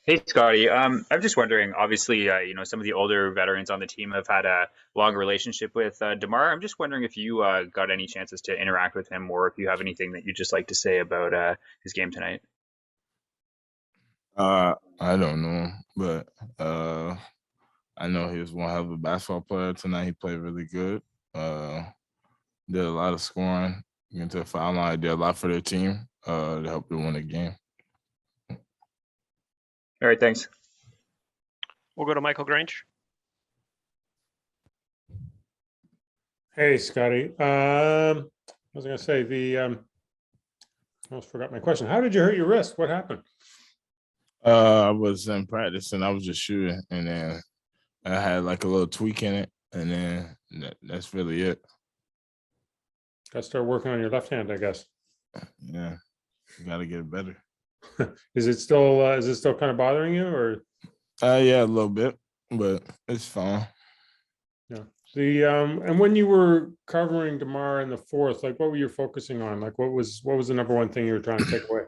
Hey, Scotty. I'm just wondering, obviously, some of the older veterans on the team have had a long relationship with DeMar. I'm just wondering if you got any chances to interact with him or if you have anything that you'd just like to say about his game tonight. I don't know him, but I know he was one hell of a basketball player tonight. He played really good. Uh, did a lot of scoring. Into the foul line, did a lot for their team to help them win the game. All right, thanks. We'll go to Michael Grange. Hey, Scotty. I was going to say I almost forgot my question. How did you hurt your wrist? What happened? I was in practice and I was just shooting, and then I had like a little tweak in it, and then that's really it. Got to start working on your left hand, I guess. Yeah, got to get it better. Is it still kind of bothering you, or? Yeah, a little bit, but it's fine. Yeah. And when you were covering DeMar in the fourth, like what were you focusing on? Like what was the number one thing you were trying to take away?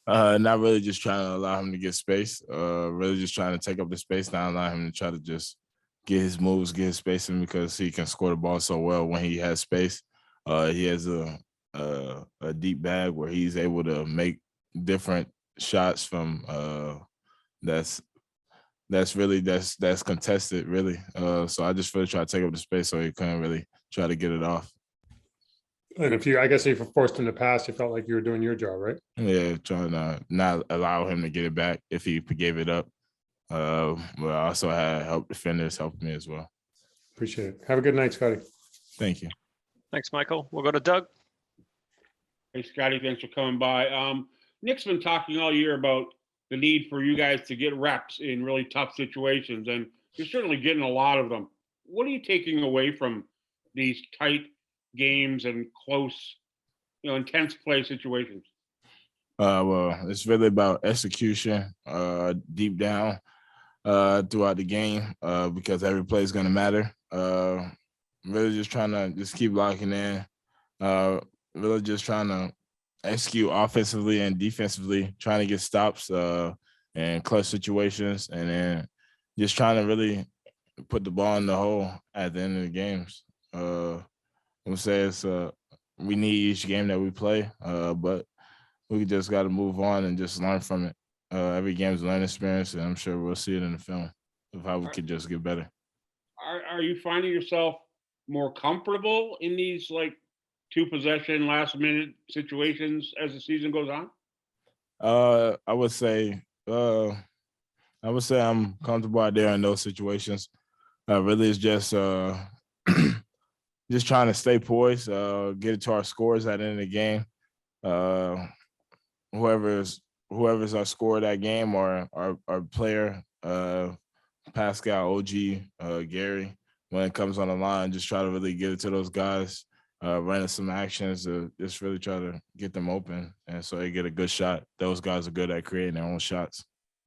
Not really just trying to allow him to get space. Really just trying to take up the space, not allow him to try to just get his moves, get his spacing, because he can score the ball so well when he has space. He has a deep bag where he's able to make different shots from that's contested really. So I just really try to take up the space so he couldn't really try to get it off. And I guess if you forced him to pass, you felt like you were doing your job, right? Yeah, trying to not allow him to get it back if he gave it up. But I also had help defenders help me as well. Appreciate it. Have a good night, Scotty. Thank you. Thanks, Michael. We'll go to Doug. Hey, Scotty, thanks for coming by. Nick's been talking all year about the need for you guys to get reps in really tough situations, and you're certainly getting a lot of them. What are you taking away from these tight games and close, intense play situations? Well, it's really about execution deep down throughout the game because every play is going to matter. Really just trying to just keep locking in. Really just trying to execute offensively and defensively, trying to get stops and clutch situations, and then just trying to really put the ball in the hole at the end of the games. I would say we need each game that we play, but we just got to move on and just learn from it. Every game is a learning experience, and I'm sure we'll see it in the film of how we could just get better. Are you finding yourself more comfortable in these like 2-possession last minute situations as the season goes on? I would say I'm comfortable out there in those situations. Really, it's just just trying to stay poised, get it to our scores at the end of the game. Whoever's our scorer that game, or our player, Pascal, OG, Gary, when it comes on the line, just try to really get it to those guys, running some actions to just really try to get them open, and so they get a good shot. Those guys are good at creating their own shots.